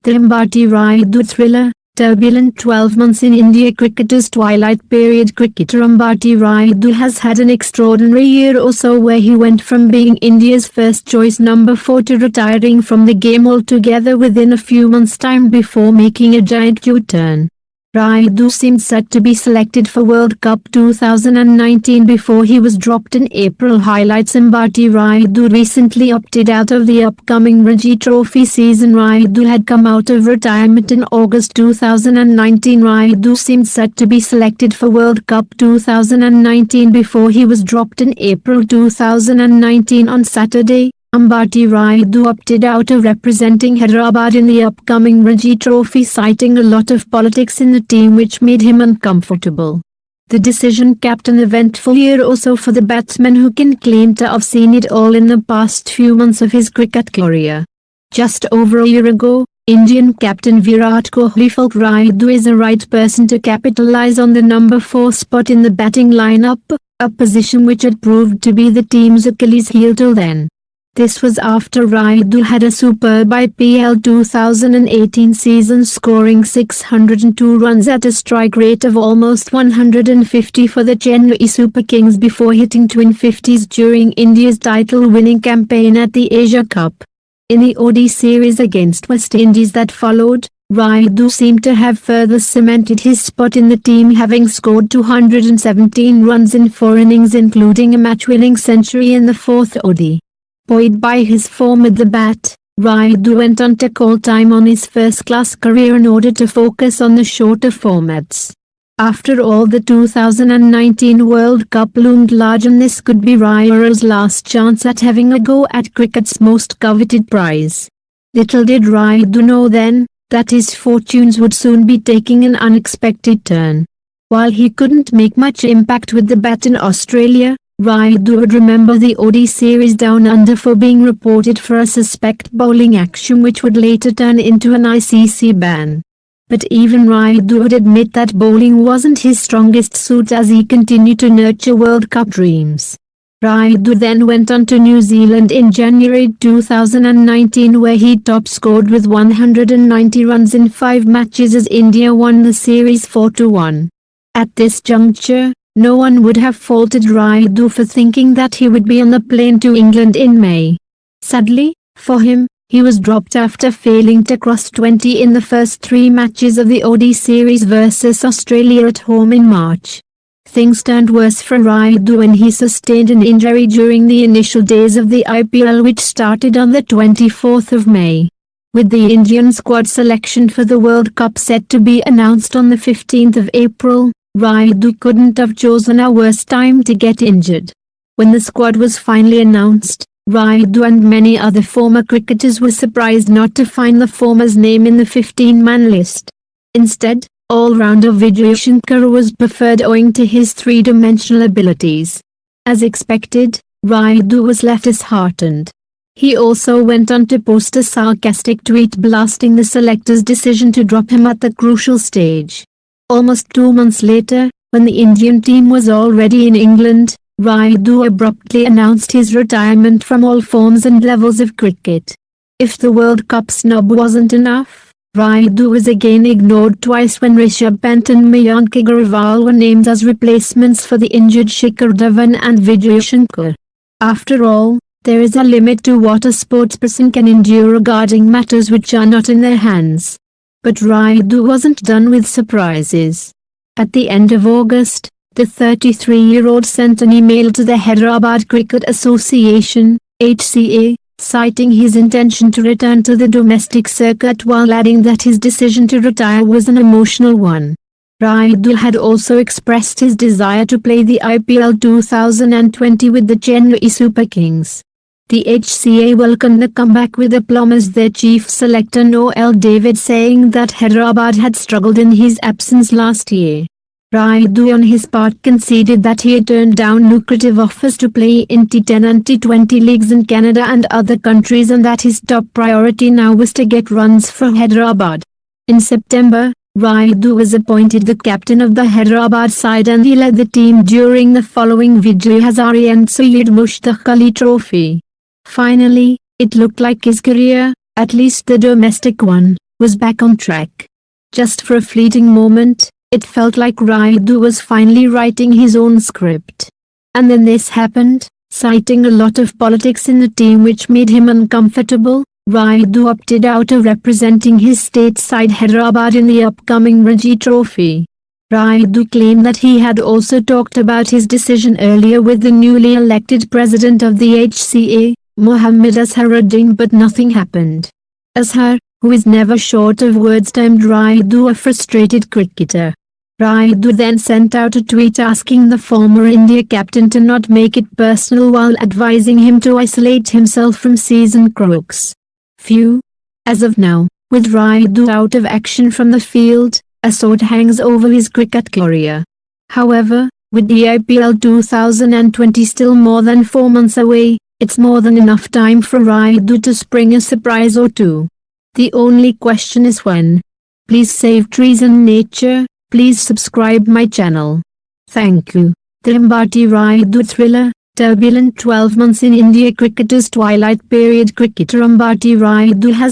The Ambati Rayudu thriller, Turbulent 12 months in India cricketer's twilight period. Cricketer Ambati Rayudu has had an extraordinary year or so, where he went from being India's first choice number 4 to retiring from the game altogether within a few months' time before making a giant U-turn. Rayudu seemed set to be selected for World Cup 2019 before he was dropped in April. Highlights: Ambati Rayudu recently opted out of the upcoming Ranji Trophy season. Rayudu had come out of retirement in August 2019. Rayudu seemed set to be selected for World Cup 2019 before he was dropped in April 2019. On Saturday, Ambati Rayudu opted out of representing Hyderabad in the upcoming Ranji Trophy, citing a lot of politics in the team which made him uncomfortable. The decision capped an eventful year also for the batsman, who can claim to have seen it all in the past few months of his cricket career. Just over a year ago, Indian captain Virat Kohli felt Rayudu is the right person to capitalize on the number 4 spot in the batting lineup, a position which had proved to be the team's Achilles heel till then. This was after Rayudu had a superb IPL 2018 season, scoring 602 runs at a strike rate of almost 150 for the Chennai Super Kings before hitting twin 50s during India's title-winning campaign at the Asia Cup. In the ODI series against West Indies that followed, Rayudu seemed to have further cemented his spot in the team, having scored 217 runs in 4 innings, including a match-winning century in the 4th ODI. Buoyed by his form at the bat, Rayudu went on to call time on his first-class career in order to focus on the shorter formats. After all, the 2019 World Cup loomed large, and this could be Rayudu's last chance at having a go at cricket's most coveted prize. Little did Rayudu know then, that his fortunes would soon be taking an unexpected turn. While he couldn't make much impact with the bat in Australia, Rayudu would remember the ODI series down under for being reported for a suspect bowling action which would later turn into an ICC ban. But even Rayudu would admit that bowling wasn't his strongest suit as he continued to nurture World Cup dreams. Rayudu then went on to New Zealand in January 2019, where he top scored with 190 runs in 5 matches as India won the series 4-1. At this juncture, no one would have faulted Rayudu for thinking that he would be on the plane to England in May. Sadly, for him, he was dropped after failing to cross 20 in the first 3 matches of the ODI series versus Australia at home in March. Things turned worse for Rayudu when he sustained an injury during the initial days of the IPL, which started on the 24th of May. With the Indian squad selection for the World Cup set to be announced on the 15th of April, Rayudu couldn't have chosen a worse time to get injured. When the squad was finally announced, Rayudu and many other former cricketers were surprised not to find the former's name in the 15-man list. Instead, all-rounder Vijay Shankar was preferred owing to his 3-dimensional abilities. As expected, Rayudu was left disheartened. He also went on to post a sarcastic tweet blasting the selector's decision to drop him at the crucial stage. Almost 2 months later, when the Indian team was already in England, Rayudu abruptly announced his retirement from all forms and levels of cricket. If the World Cup snub wasn't enough, Rayudu was again ignored twice when Rishabh Pant and Mayank Agarwal were named as replacements for the injured Shikhar Dhawan and Vijay Shankar. After all, there is a limit to what a sportsperson can endure regarding matters which are not in their hands. But Rayudu wasn't done with surprises. At the end of August, the 33-year-old sent an email to the Hyderabad Cricket Association, HCA, citing his intention to return to the domestic circuit while adding that his decision to retire was an emotional one. Rayudu had also expressed his desire to play the IPL 2020 with the Chennai Super Kings. The HCA welcomed the comeback with aplomb, as their chief selector Noel David saying that Hyderabad had struggled in his absence last year. Rayudu on his part conceded that he had turned down lucrative offers to play in T10 and T20 leagues in Canada and other countries, and that his top priority now was to get runs for Hyderabad. In September, Rayudu was appointed the captain of the Hyderabad side, and he led the team during the following Vijay Hazare and Syed Mushtaq Ali Trophy. Finally, it looked like his career, at least the domestic one, was back on track. Just for a fleeting moment, it felt like Rayudu was finally writing his own script. And then this happened, citing a lot of politics in the team which made him uncomfortable. Rayudu opted out of representing his state side Hyderabad in the upcoming Ranji Trophy. Rayudu claimed that he had also talked about his decision earlier with the newly elected president of the HCA, Mohammad Azharuddin, but nothing happened. Azhar, who is never short of words, termed Rayudu a frustrated cricketer. Rayudu then sent out a tweet asking the former India captain to not make it personal while advising him to isolate himself from seasoned crooks. Phew. As of now, with Rayudu out of action from the field, a sword hangs over his cricket career. However, with the IPL 2020 still more than 4 months away, it's more than enough time for Rayudu to spring a surprise or two. The only question is when. Please save trees and nature. Please subscribe my channel. Thank you. The Ambati Rayudu thriller, Turbulent 12 months in India cricketers' twilight period. Cricketer Ambati Rayudu has